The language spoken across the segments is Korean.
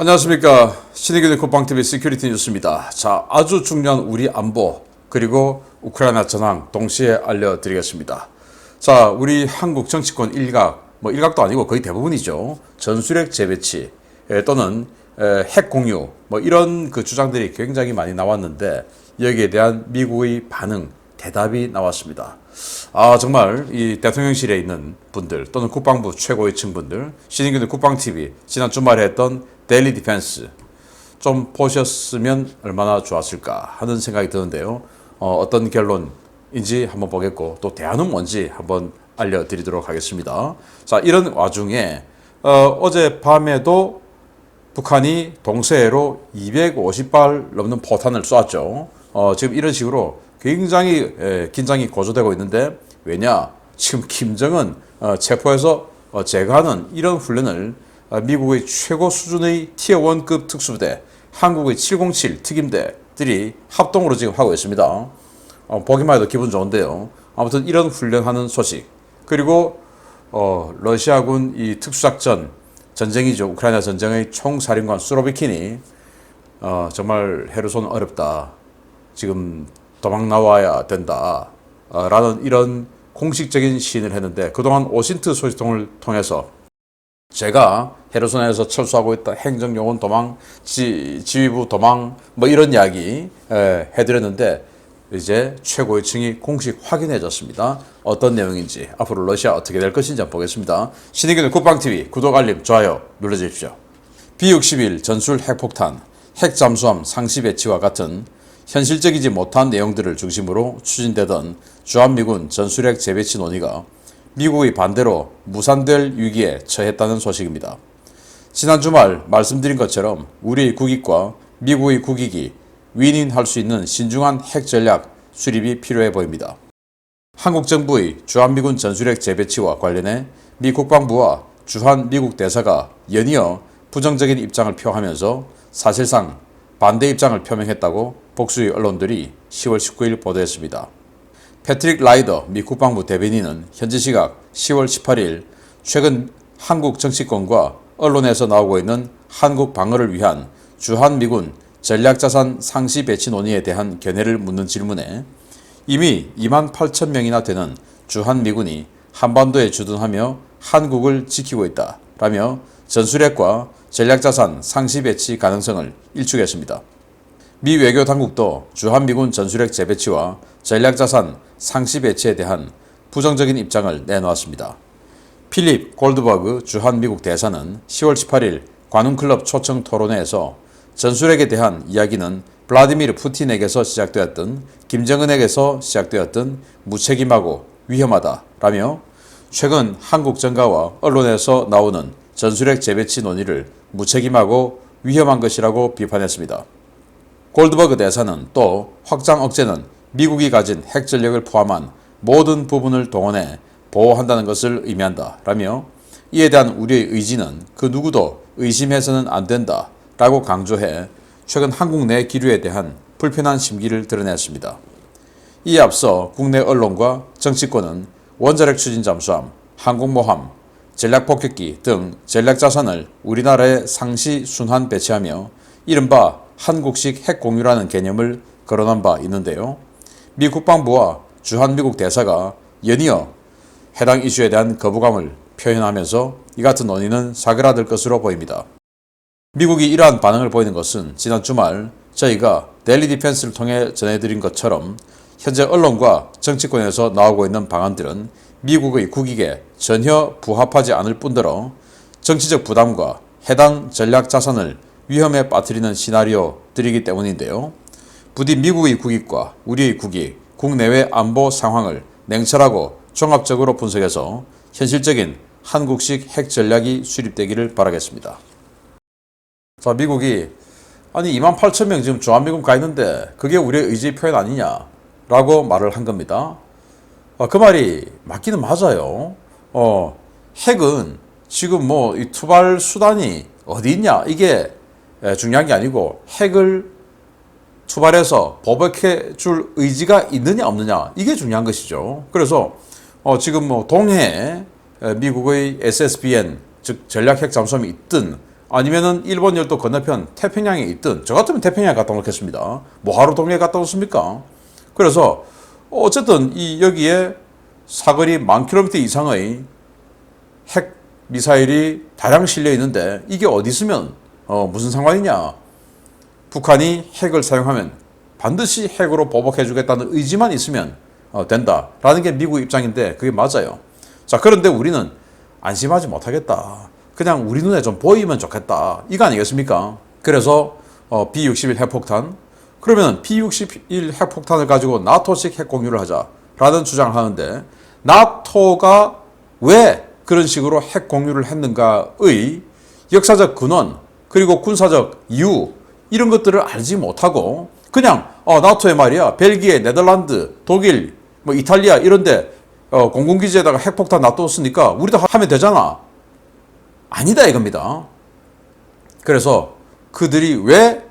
안녕하십니까. 신의균의 국방TV 시큐리티 뉴스입니다. 자, 아주 중요한 우리 안보 그리고 우크라이나 전황 동시에 알려드리겠습니다. 자, 우리 한국 정치권 일각, 일각도 아니고 거의 대부분이죠. 전술핵 재배치 또는 핵 공유 이런 그 주장들이 굉장히 많이 나왔는데 여기에 대한 미국의 반응, 대답이 나왔습니다. 정말 이 대통령실에 있는 분들 또는 국방부 최고위층 분들, 신인균의 국방TV 지난 주말에 했던 데일리 디펜스 좀 보셨으면 얼마나 좋았을까 하는 생각이 드는데요. 어떤 결론인지 한번 보겠고 또 대안은 뭔지 한번 알려드리도록 하겠습니다. 자, 이런 와중에 어젯밤에도 북한이 동서해로 250발 넘는 포탄을 쏘았죠. 지금 이런 식으로 굉장히 긴장이 고조되고 있는데, 왜냐? 지금 김정은 체포해서 제거하는 이런 훈련을 미국의 최고 수준의 티어1급 특수부대, 한국의 707 특임대들이 합동으로 지금 하고 있습니다. 보기만 해도 기분 좋은데요. 아무튼 이런 훈련하는 소식, 그리고 러시아군 이 특수작전 전쟁이죠. 우크라이나 전쟁의 총사령관 수로비킨이 정말 헤르손 어렵다, 지금 도망 나와야 된다 라는 이런 공식적인 시인을 했는데, 그동안 오신트 소식통을 통해서 제가 헤르손에서 철수하고 있다, 행정요원 도망, 지휘부 도망 이런 이야기 해드렸는데, 이제 최고위층이 공식 확인해졌습니다. 어떤 내용인지, 앞으로 러시아 어떻게 될 것인지 한번 보겠습니다. 신의균의 국방TV 구독, 알림, 좋아요 눌러주십시오. B-61 전술 핵폭탄, 핵잠수함 상시 배치와 같은 현실적이지 못한 내용들을 중심으로 추진되던 주한미군 전술핵 재배치 논의가 미국의 반대로 무산될 위기에 처했다는 소식입니다. 지난 주말 말씀드린 것처럼 우리의 국익과 미국의 국익이 윈윈할 수 있는 신중한 핵 전략 수립이 필요해 보입니다. 한국 정부의 주한미군 전술핵 재배치와 관련해 미 국방부와 주한 미국 대사가 연이어 부정적인 입장을 표하면서 사실상 반대 입장을 표명했다고 복수의 언론들이 10월 19일 보도했습니다. 패트릭 라이더 미 국방부 대변인은 현지 시각 10월 18일 최근 한국 정치권과 언론에서 나오고 있는 한국 방어를 위한 주한미군 전략자산 상시 배치 논의에 대한 견해를 묻는 질문에 이미 2만 8천 명이나 되는 주한미군이 한반도에 주둔하며 한국을 지키고 있다 라며 전술핵과 전략자산 상시 배치 가능성을 일축했습니다. 미 외교 당국도 주한미군 전술핵 재배치와 전략자산 상시 배치에 대한 부정적인 입장을 내놓았습니다. 필립 골드버그 주한미국 대사는 10월 18일 관훈클럽 초청 토론회에서 전술핵에 대한 이야기는 블라디미르 푸틴에게서 시작되었든 김정은에게서 시작되었든 무책임하고 위험하다 라며 최근 한국 정가와 언론에서 나오는 전술핵 재배치 논의를 무책임하고 위험한 것이라고 비판했습니다. 골드버그 대사는 또 확장 억제는 미국이 가진 핵 전력을 포함한 모든 부분을 동원해 보호한다는 것을 의미한다 라며 이에 대한 우리의 의지는 그 누구도 의심해서는 안 된다 라고 강조해 최근 한국 내 기류에 대한 불편한 심기를 드러냈습니다. 이에 앞서 국내 언론과 정치권은 원자력 추진 잠수함, 항공모함, 전략폭격기 등 전략자산을 우리나라에 상시 순환 배치하며 이른바 한국식 핵 공유라는 개념을 거론한 바 있는데요. 미 국방부와 주한미국 대사가 연이어 해당 이슈에 대한 거부감을 표현하면서 이 같은 논의는 사그라들 것으로 보입니다. 미국이 이러한 반응을 보이는 것은 지난 주말 저희가 데일리 디펜스를 통해 전해드린 것처럼 현재 언론과 정치권에서 나오고 있는 방안들은 미국의 국익에 전혀 부합하지 않을 뿐더러 정치적 부담과 해당 전략 자산을 위험에 빠뜨리는 시나리오들이기 때문인데요. 부디 미국의 국익과 우리의 국익, 국내외 안보 상황을 냉철하고 종합적으로 분석해서 현실적인 한국식 핵 전략이 수립되기를 바라겠습니다. 자, 미국이 2만 8천 명 지금 주한미군 가 있는데 그게 우리의 의지 표현 아니냐라고 말을 한 겁니다. 그 말이 맞기는 맞아요. 핵은 지금 이 투발 수단이 어디 있냐 이게 중요한 게 아니고 핵을 투발해서 보복해 줄 의지가 있느냐 없느냐 이게 중요한 것이죠. 그래서 지금 동해에 미국의 SSBN 즉 전략핵 잠수함이 있든 아니면은 일본 열도 건너편 태평양에 있든, 저 같으면 태평양에 갖다 놓겠습니다. 뭐하러 동해에 갖다 놓습니까? 그래서 어쨌든 이 여기에 사거리 10,000km 이상의 핵 미사일이 다량 실려 있는데 이게 어디 있으면 무슨 상관이냐? 북한이 핵을 사용하면 반드시 핵으로 보복해 주겠다는 의지만 있으면 된다라는 게 미국 입장인데 그게 맞아요. 자, 그런데 우리는 안심하지 못하겠다. 그냥 우리 눈에 좀 보이면 좋겠다. 이거 아니겠습니까? 그래서 B-61 핵폭탄, 그러면 B-61 핵폭탄을 가지고 나토식 핵 공유를 하자라는 주장을 하는데, 나토가 왜 그런 식으로 핵 공유를 했는가의 역사적 근원, 그리고 군사적 이유, 이런 것들을 알지 못하고 그냥 나토에 말이야 벨기에, 네덜란드, 독일, 뭐 이탈리아 이런데 공군기지에다가 핵폭탄 놔뒀으니까 우리도 하면 되잖아. 아니다 이겁니다. 그래서 그들이 왜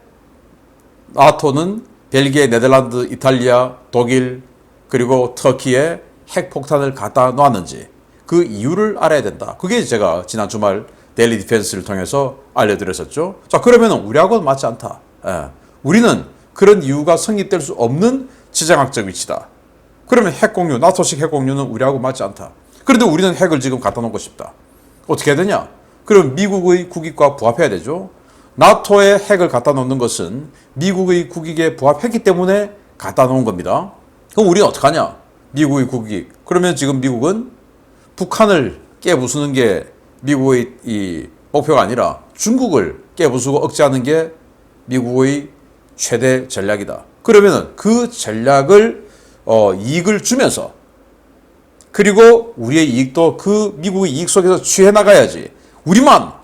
나토는 벨기에, 네덜란드, 이탈리아, 독일 그리고 터키에 핵폭탄을 갖다 놨는지 그 이유를 알아야 된다. 그게 제가 지난 주말 데일리 디펜스를 통해서 알려드렸었죠. 자, 그러면 우리하고는 맞지 않다. 우리는 그런 이유가 성립될 수 없는 지정학적 위치다. 그러면 핵 공유, 나토식 핵 공유는 우리하고 맞지 않다. 그런데 우리는 핵을 지금 갖다 놓고 싶다. 어떻게 해야 되냐? 그럼 미국의 국익과 부합해야 되죠. 나토에 핵을 갖다 놓는 것은 미국의 국익에 부합했기 때문에 갖다 놓은 겁니다. 그럼 우리는 어떡하냐? 미국의 국익. 그러면 지금 미국은 북한을 깨부수는 게 미국의 이 목표가 아니라 중국을 깨부수고 억제하는 게 미국의 최대 전략이다. 그러면 그 전략을 이익을 주면서, 그리고 우리의 이익도 그 미국의 이익 속에서 취해 나가야지. 우리만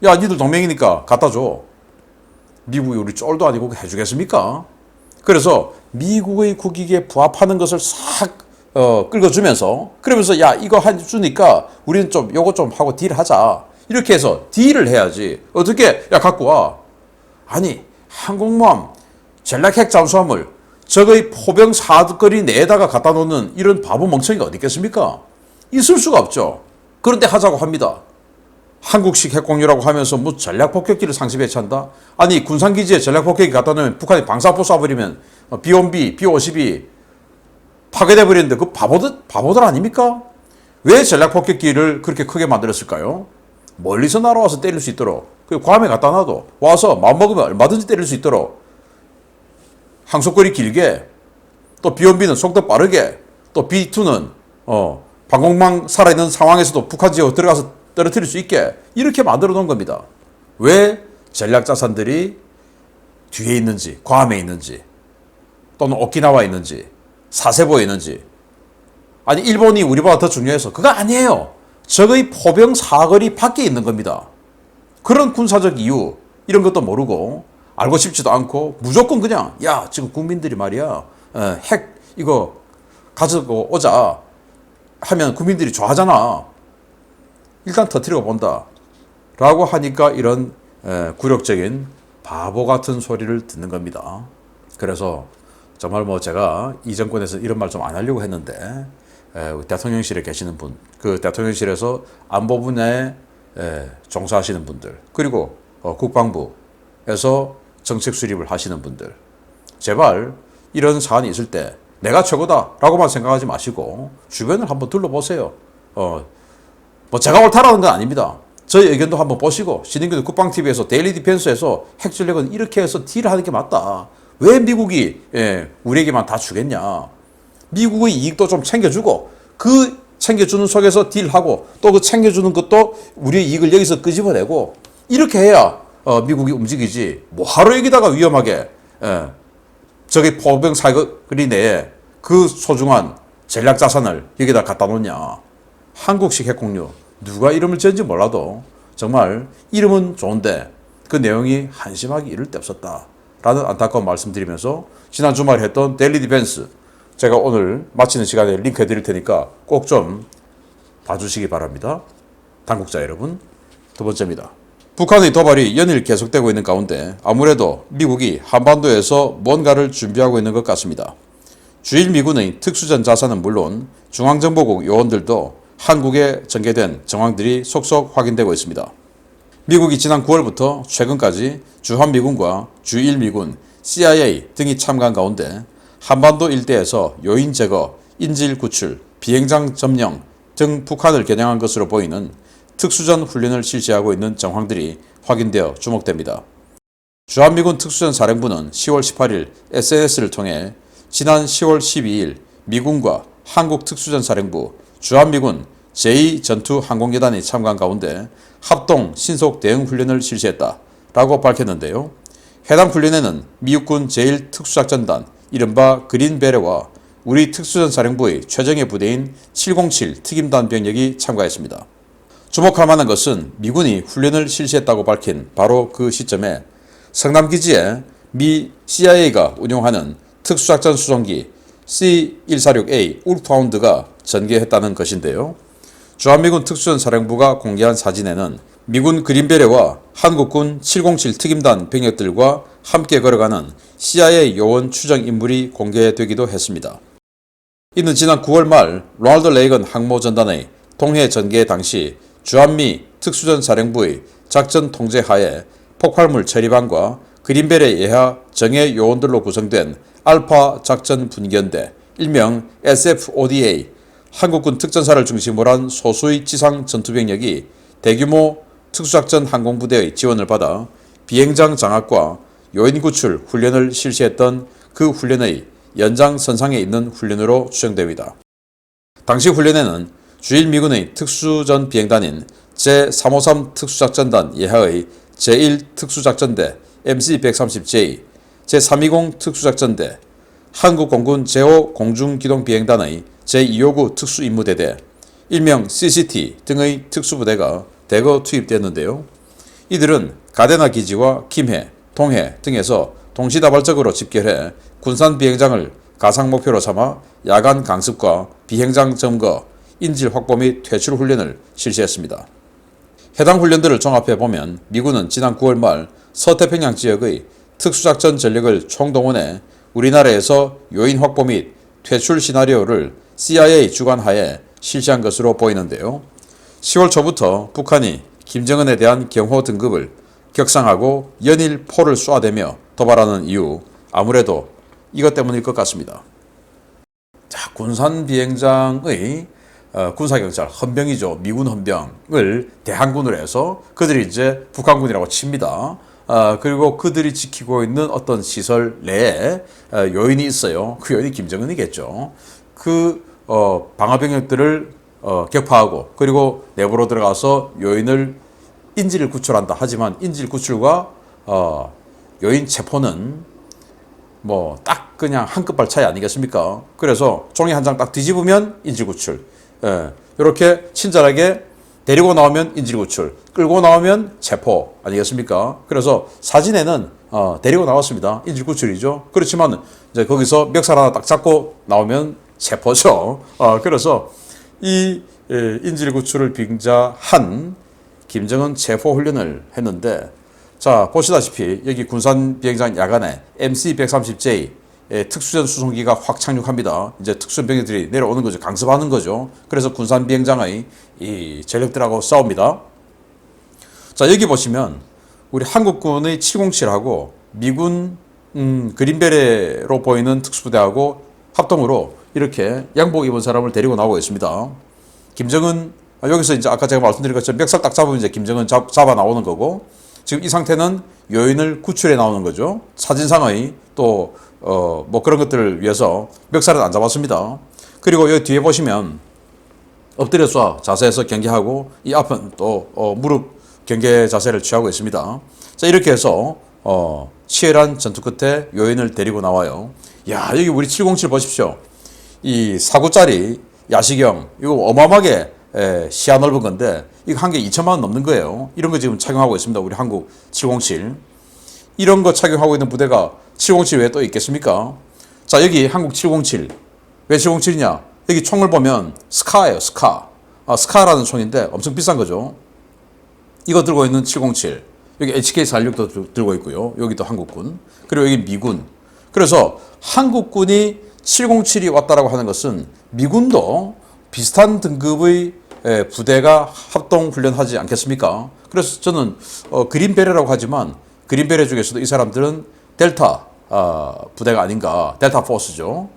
야 니들 동맹이니까 갖다 줘. 미국이 우리 쫄도 아니고 해주겠습니까? 그래서 미국의 국익에 부합하는 것을 싹 긁어주면서, 그러면서 야 이거 해주니까 우리는 좀 요거 좀 하고 딜하자. 이렇게 해서 딜을 해야지. 어떻게 야 갖고 와. 아니 항공모함 전략핵 잠수함을 적의 포병 사거리 내에다가 갖다 놓는 이런 바보 멍청이가 어디 있겠습니까? 있을 수가 없죠. 그런데 하자고 합니다. 한국식 핵공유라고 하면서 뭐 전략폭격기를 상시 배치한다? 아니 군산기지에 전략폭격기 갖다 놓으면 북한이 방사포 쏴버리면 B-1B, B-52 파괴돼 버리는데 그 바보들 아닙니까? 왜 전략폭격기를 그렇게 크게 만들었을까요? 멀리서 날아와서 때릴 수 있도록, 그 괌에 갖다 놔도 와서 마음먹으면 얼마든지 때릴 수 있도록 항속거리 길게, 또 B-1B는 속도 빠르게, 또 B-2는 방공망 살아있는 상황에서도 북한 지역 들어가서 떨어뜨릴 수 있게 이렇게 만들어 놓은 겁니다. 왜 전략자산들이 뒤에 있는지, 괌에 있는지, 또는 오키나와에 있는지, 사세보에 있는지, 아니 일본이 우리보다 더 중요해서, 그거 아니에요. 적의 포병 사거리 밖에 있는 겁니다. 그런 군사적 이유 이런 것도 모르고 알고 싶지도 않고 무조건 그냥 야 지금 국민들이 말이야 핵 이거 가지고 오자 하면 국민들이 좋아하잖아. 일단 터뜨리고 본다 라고 하니까 이런 굴욕적인 바보 같은 소리를 듣는 겁니다. 그래서 정말 뭐 제가 이 정권에서 이런 말 좀 안 하려고 했는데 대통령실에 계시는 분, 그 대통령실에서 안보분야에 종사하시는 분들, 그리고 국방부에서 정책 수립을 하시는 분들, 제발 이런 사안이 있을 때 내가 최고다라고만 생각하지 마시고 주변을 한번 둘러보세요. 뭐 제가 옳다라는 건 아닙니다. 저희 의견도 한번 보시고, 신인규 국방TV에서 데일리 디펜스에서 핵전력은 이렇게 해서 딜하는 게 맞다. 왜 미국이 우리에게만 다 주겠냐. 미국의 이익도 좀 챙겨주고, 그 챙겨주는 속에서 딜하고, 또 그 챙겨주는 것도 우리의 이익을 여기서 끄집어내고, 이렇게 해야 미국이 움직이지. 뭐하러 여기다가 위험하게 저기 포병 사거리 내에 그 소중한 전략 자산을 여기다 갖다 놓냐. 한국식 핵공유, 누가 이름을 지은지 몰라도 정말 이름은 좋은데 그 내용이 한심하기 이를 데 없었다 라는 안타까운 말씀드리면서, 지난 주말에 했던 데일리 디펜스 제가 오늘 마치는 시간에 링크 해드릴 테니까 꼭 좀 봐주시기 바랍니다. 당국자 여러분, 두 번째입니다. 북한의 도발이 연일 계속되고 있는 가운데 아무래도 미국이 한반도에서 뭔가를 준비하고 있는 것 같습니다. 주일 미군의 특수전 자산은 물론 중앙정보국 요원들도 한국에 전개된 정황들이 속속 확인되고 있습니다. 미국이 지난 9월부터 최근까지 주한미군과 주1미군, CIA 등이 참가한 가운데 한반도 일대에서 요인 제거, 인질 구출, 비행장 점령 등 북한을 겨냥한 것으로 보이는 특수전 훈련을 실시하고 있는 정황들이 확인되어 주목됩니다. 주한미군 특수전 사령부는 10월 18일 SNS를 통해 지난 10월 12일 미군과 한국특수전 사령부, 주한미군 제2전투항공여단이 참가한 가운데 합동 신속 대응 훈련을 실시했다라고 밝혔는데요. 해당 훈련에는 미국군 제1특수작전단 이른바 그린베레와 우리 특수전 사령부의 최정예 부대인 707 특임단 병력이 참가했습니다. 주목할 만한 것은 미군이 훈련을 실시했다고 밝힌 바로 그 시점에 성남기지에 미 CIA가 운용하는 특수작전 수송기 C-146A 울프하운드가 전개했다는 것인데요. 주한미군 특수전 사령부가 공개한 사진에는 미군 그린베레와 한국군 707 특임단 병력들과 함께 걸어가는 CIA 요원 추정 인물이 공개되기도 했습니다. 이는 지난 9월 말 로널드 레이건 항모전단의 동해 전개 당시 주한미 특수전 사령부의 작전 통제 하에 폭발물 처리반과 그린베레 예하 정예 요원들로 구성된 알파 작전 분견대, 일명 SFODA, 한국군 특전사를 중심으로 한 소수의 지상 전투병력이 대규모 특수작전 항공부대의 지원을 받아 비행장 장악과 요인 구출 훈련을 실시했던 그 훈련의 연장선상에 있는 훈련으로 추정됩니다. 당시 훈련에는 주1미군의 특수전 비행단인 제353 특수작전단 예하의 제1특수작전대 MC-130J, 제320 특수작전대, 한국공군 제5 공중기동비행단의 제259 특수임무대대, 일명 CCT 등의 특수부대가 대거 투입됐는데요. 이들은 가데나 기지와 김해, 동해 등에서 동시다발적으로 집결해 군산 비행장을 가상 목표로 삼아 야간 강습과 비행장 점거, 인질 확보 및 퇴출 훈련을 실시했습니다. 해당 훈련들을 종합해보면 미군은 지난 9월 말 서태평양 지역의 특수작전 전력을 총동원해 우리나라에서 요인 확보 및 퇴출 시나리오를 CIA 주관하에 실시한 것으로 보이는데요. 10월 초부터 북한이 김정은에 대한 경호 등급을 격상하고 연일 포를 쏘아대며 도발하는 이유, 아무래도 이것 때문일 것 같습니다. 자, 군산 비행장의 군사경찰 헌병이죠. 미군 헌병을 대항군으로 해서 그들이 이제 북한군이라고 칩니다. 그리고 그들이 지키고 있는 어떤 시설 내에 요인이 있어요. 그 요인이 김정은이겠죠. 그 방어병력들을 격파하고 그리고 내부로 들어가서 요인을 인질을 구출한다. 하지만 인질 구출과 요인 체포는 뭐 딱 그냥 한 끗발 차이 아니겠습니까? 그래서 종이 한 장 딱 뒤집으면 인질 구출. 이렇게 친절하게 데리고 나오면 인질 구출, 끌고 나오면 체포 아니겠습니까? 그래서 사진에는 데리고 나왔습니다. 인질 구출이죠. 그렇지만 이제 거기서 멱살 하나 딱 잡고 나오면 체포죠. 그래서 이 인질 구출을 빙자한 김정은 체포 훈련을 했는데, 자 보시다시피 여기 군산 비행장 야간에 MC-130J 특수전 수송기가 확 착륙합니다. 이제 특수전 병력들이 내려오는 거죠. 강습하는 거죠. 그래서 군산 비행장의 이 전력들하고 싸웁니다. 자 여기 보시면 우리 한국군의 707하고 미군 그린베레로 보이는 특수부대하고 합동으로 이렇게 양복 입은 사람을 데리고 나오고 있습니다. 김정은 여기서 이제 아까 제가 말씀드린 것처럼 멱살 딱 잡으면 이제 김정은 잡아 나오는 거고, 지금 이 상태는 요인을 구출해 나오는 거죠. 사진상의 또 뭐 그런 것들을 위해서 멱살은 안 잡았습니다. 그리고 여기 뒤에 보시면 엎드려 쏴 자세에서 경계하고 이 앞은 또 무릎 경계 자세를 취하고 있습니다. 자 이렇게 해서 치열한 전투 끝에 요인을 데리고 나와요. 야 여기 우리 707 보십시오. 이 4구짜리 야시경 이거 어마어마하게 시야 넓은 건데 이거 한 개 2천만 원 넘는 거예요. 이런 거 지금 착용하고 있습니다. 우리 한국 707. 이런 거 착용하고 있는 부대가 707 외에 또 있겠습니까? 자 여기 한국 707. 왜 707이냐? 여기 총을 보면 스카예요. 스카. 스카라는 총인데 엄청 비싼 거죠. 이거 들고 있는 707. 여기 HK-416도 들고 있고요. 여기도 한국군. 그리고 여기 미군. 그래서 한국군이 707이 왔다라고 하는 것은 미군도 비슷한 등급의 부대가 합동 훈련하지 않겠습니까? 그래서 저는 그린베레라고 하지만 그린베레 중에서도 이 사람들은 델타 부대가 아닌가, 델타 포스죠.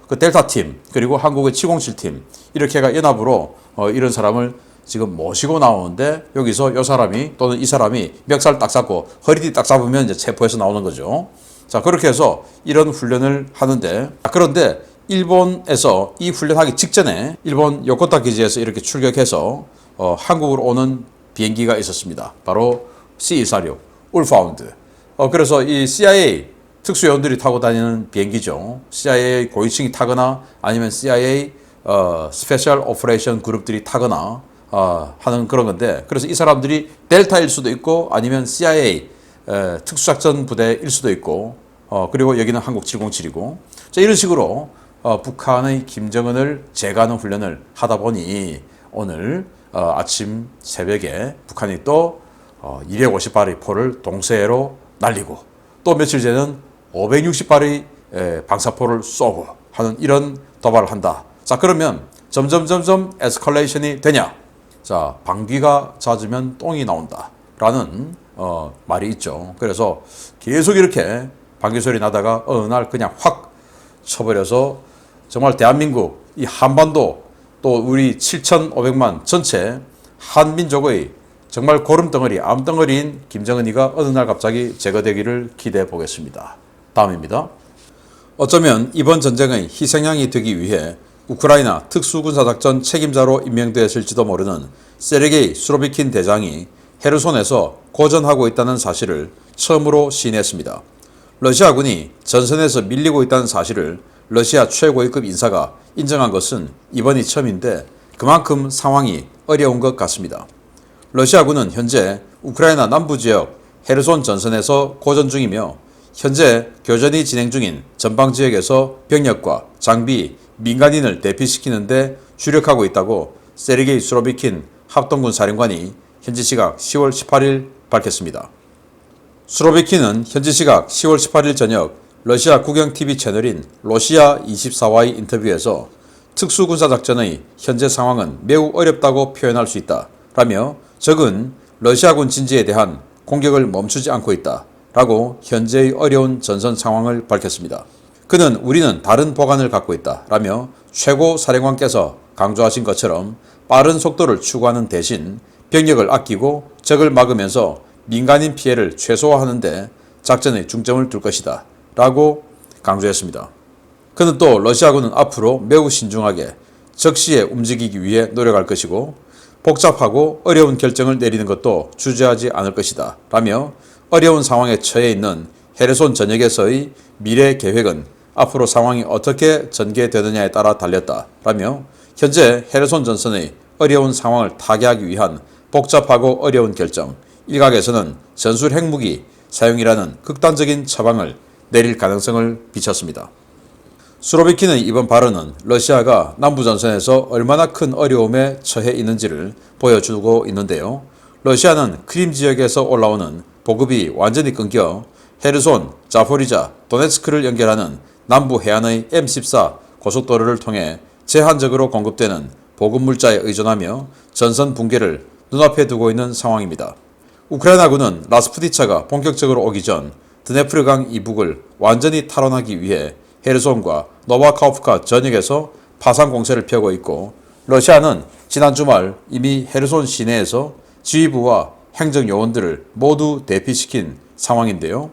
그 델타 팀 그리고 한국의 707팀 이렇게가 연합으로 이런 사람을 지금 모시고 나오는데 여기서 이 사람이 또는 이 사람이 멱살 딱 잡고 허리띠 딱 잡으면 이제 체포해서 나오는 거죠. 자, 그렇게 해서 이런 훈련을 하는데 그런데 일본에서 이 훈련하기 직전에 일본 요코타 기지에서 이렇게 출격해서 한국으로 오는 비행기가 있었습니다. 바로 C-146 울파운드. 그래서 이 CIA 특수요원들이 타고 다니는 비행기죠. CIA 고위층이 타거나 아니면 CIA 스페셜 오퍼레이션 그룹들이 타거나 하는 그런 건데, 그래서 이 사람들이 델타일 수도 있고 아니면 CIA 특수작전 부대일 수도 있고 그리고 여기는 한국 707이고 자, 이런 식으로 북한의 김정은을 제거하는 훈련을 하다 보니 오늘 아침 새벽에 북한이 또 250발의 포를 동세로 날리고 또 며칠 전에는 560발의 방사포를 쏘고 하는 이런 도발을 한다. 자, 그러면 점점 에스컬레이션이 되냐? 자, 방귀가 잦으면 똥이 나온다 라는 말이 있죠. 그래서 계속 이렇게 방귀 소리 나다가 어느 날 그냥 확 쳐버려서 정말 대한민국 이 한반도 또 우리 7,500만 전체 한민족의 정말 고름덩어리, 암덩어리인 김정은이가 어느 날 갑자기 제거되기를 기대해 보겠습니다. 다음입니다. 어쩌면 이번 전쟁의 희생양이 되기 위해 우크라이나 특수군사작전 책임자로 임명되었을지도 모르는 세르게이 수로비킨 대장이 헤르손에서 고전하고 있다는 사실을 처음으로 시인했습니다. 러시아군이 전선에서 밀리고 있다는 사실을 러시아 최고위급 인사가 인정한 것은 이번이 처음인데 그만큼 상황이 어려운 것 같습니다. 러시아군은 현재 우크라이나 남부지역 헤르손 전선에서 고전 중이며 현재 교전이 진행 중인 전방 지역에서 병력과 장비, 민간인을 대피시키는 데 주력하고 있다고 세르게이 수로비킨 합동군 사령관이 현지 시각 10월 18일 밝혔습니다. 수로비킨은 현지 시각 10월 18일 저녁 러시아 국영 TV 채널인 러시아24와의 인터뷰에서 특수군사작전의 현재 상황은 매우 어렵다고 표현할 수 있다 라며 적은 러시아군 진지에 대한 공격을 멈추지 않고 있다 라고 현재의 어려운 전선 상황을 밝혔습니다. 그는 우리는 다른 보관을 갖고 있다 라며 최고 사령관께서 강조하신 것처럼 빠른 속도를 추구하는 대신 병력을 아끼고 적을 막으면서 민간인 피해를 최소화하는 데 작전의 중점을 둘 것이다 라고 강조했습니다. 그는 또 러시아군은 앞으로 매우 신중하게 적시에 움직이기 위해 노력할 것이고 복잡하고 어려운 결정을 내리는 것도 주저하지 않을 것이다 라며 어려운 상황에 처해 있는 헤르손 전역에서의 미래 계획은 앞으로 상황이 어떻게 전개되느냐에 따라 달렸다 라며 현재 헤르손 전선의 어려운 상황을 타개하기 위한 복잡하고 어려운 결정, 일각에서는 전술 핵무기 사용이라는 극단적인 처방을 내릴 가능성을 비쳤습니다. 수로비킨의 이번 발언은 러시아가 남부전선에서 얼마나 큰 어려움에 처해 있는지를 보여주고 있는데요. 러시아는 크림 지역에서 올라오는 보급이 완전히 끊겨 헤르손, 자포리자, 도네츠크를 연결하는 남부 해안의 M14 고속도로를 통해 제한적으로 공급되는 보급물자에 의존하며 전선 붕괴를 눈앞에 두고 있는 상황입니다. 우크라이나군은 라스푸티차가 본격적으로 오기 전 드네프르강 이북을 완전히 탈환하기 위해 헤르손과 노바카오프카 전역에서 파상 공세를 펴고 있고 러시아는 지난 주말 이미 헤르손 시내에서 지휘부와 행정요원들을 모두 대피시킨 상황인데요.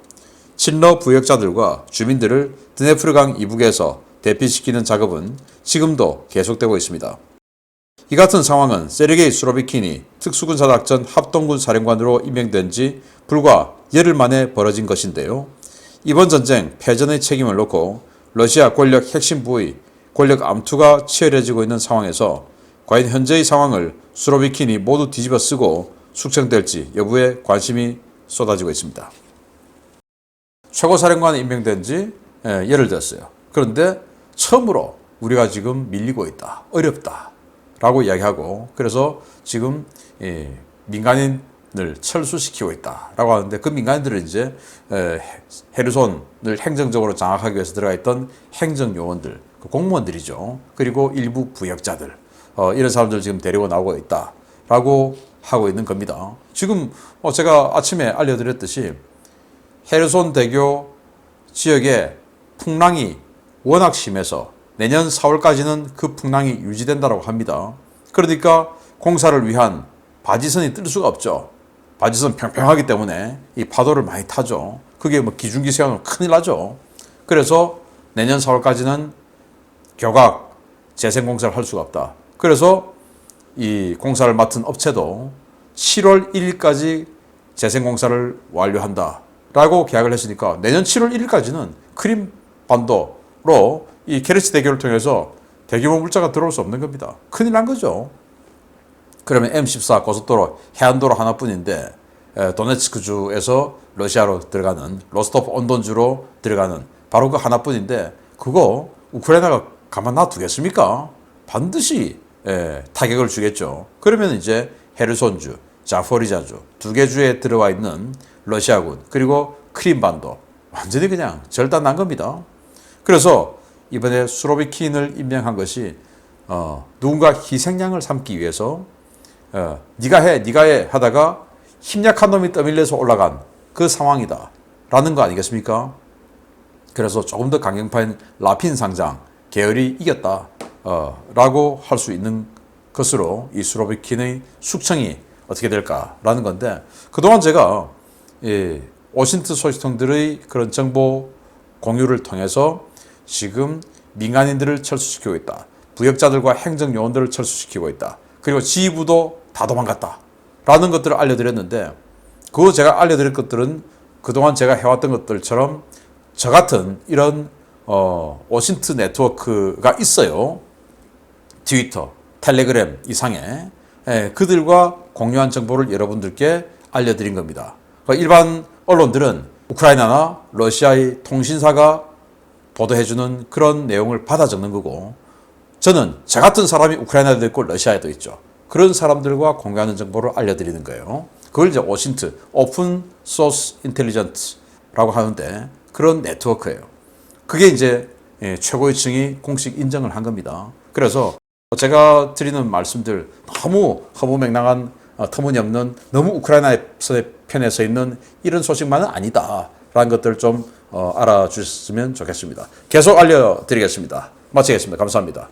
친러 부역자들과 주민들을 드네프르강 이북에서 대피시키는 작업은 지금도 계속되고 있습니다. 이 같은 상황은 세르게이 수로비킨이 특수군사작전 합동군 사령관으로 임명된 지 불과 열흘 만에 벌어진 것인데요. 이번 전쟁 패전의 책임을 놓고 러시아 권력 핵심 부의 권력 암투가 치열해지고 있는 상황에서 과연 현재의 상황을 수로비킨이 모두 뒤집어 쓰고 숙청될지 여부에 관심이 쏟아지고 있습니다. 최고사령관이 임명된 지 열흘 됐어요. 그런데 처음으로 우리가 지금 밀리고 있다, 어렵다 라고 이야기하고 그래서 지금 민간인을 철수시키고 있다 라고 하는데 그 민간인들은 이제 헤르손을 행정적으로 장악하기 위해서 들어가 있던 행정요원들, 그 공무원들이죠. 그리고 일부 부역자들. 이런 사람들 지금 데리고 나오고 있다라고 하고 있는 겁니다. 지금 제가 아침에 알려드렸듯이 헤르손 대교 지역에 풍랑이 워낙 심해서 내년 4월까지는 그 풍랑이 유지된다고 합니다. 그러니까 공사를 위한 바지선이 뜰 수가 없죠. 바지선 평평하기 때문에 이 파도를 많이 타죠. 그게 뭐 기중기 세우면 큰일 나죠. 그래서 내년 4월까지는 교각 재생공사를 할 수가 없다. 그래서 이 공사를 맡은 업체도 7월 1일까지 재생공사를 완료한다라고 계약을 했으니까 내년 7월 1일까지는 크림 반도로 이 케르치 대교를 통해서 대규모 물자가 들어올 수 없는 겁니다. 큰일 난 거죠. 그러면 M14 고속도로 해안도로 하나뿐인데 도네츠크주에서 러시아로 들어가는 로스토프 온돈주로 들어가는 바로 그 하나뿐인데 그거 우크라이나가 가만 놔두겠습니까? 반드시 타격을 주겠죠. 그러면 이제 헤르손주, 자포리자주 두 개 주에 들어와 있는 러시아군 그리고 크림반도 완전히 그냥 절단난 겁니다. 그래서 이번에 수로비킨을 임명한 것이 누군가 희생양을 삼기 위해서 네가 해 하다가 힘 약한 놈이 떠밀려서 올라간 그 상황이다 라는 거 아니겠습니까? 그래서 조금 더 강경파인 라핀 상장 계열이 이겼다 라고 할 수 있는 것으로 이 수로비킨의 숙청이 어떻게 될까라는 건데 그동안 제가 오신트 소식통들의 그런 정보 공유를 통해서 지금 민간인들을 철수시키고 있다. 부역자들과 행정요원들을 철수시키고 있다. 그리고 지휘부도 다 도망갔다. 라는 것들을 알려드렸는데 그 제가 알려드릴 것들은 그동안 제가 해왔던 것들처럼 저 같은 이런 오신트 네트워크가 있어요. 트위터, 텔레그램 이상에 그들과 공유한 정보를 여러분들께 알려드린 겁니다. 일반 언론들은 우크라이나나 러시아의 통신사가 보도해주는 그런 내용을 받아 적는 거고 저는 저 같은 사람이 우크라이나에도 있고 러시아에도 있죠. 그런 사람들과 공유하는 정보를 알려드리는 거예요. 그걸 이제 오신트, 오픈 소스 인텔리전트라고 하는데 그런 네트워크예요. 그게 이제 최고의 층이 공식 인정을 한 겁니다. 그래서 제가 드리는 말씀들 너무 허무맹랑한 터무니없는 너무 우크라이나의 편에 서 있는 이런 소식만은 아니다라는 것들을 좀 알아주셨으면 좋겠습니다. 계속 알려드리겠습니다. 마치겠습니다. 감사합니다.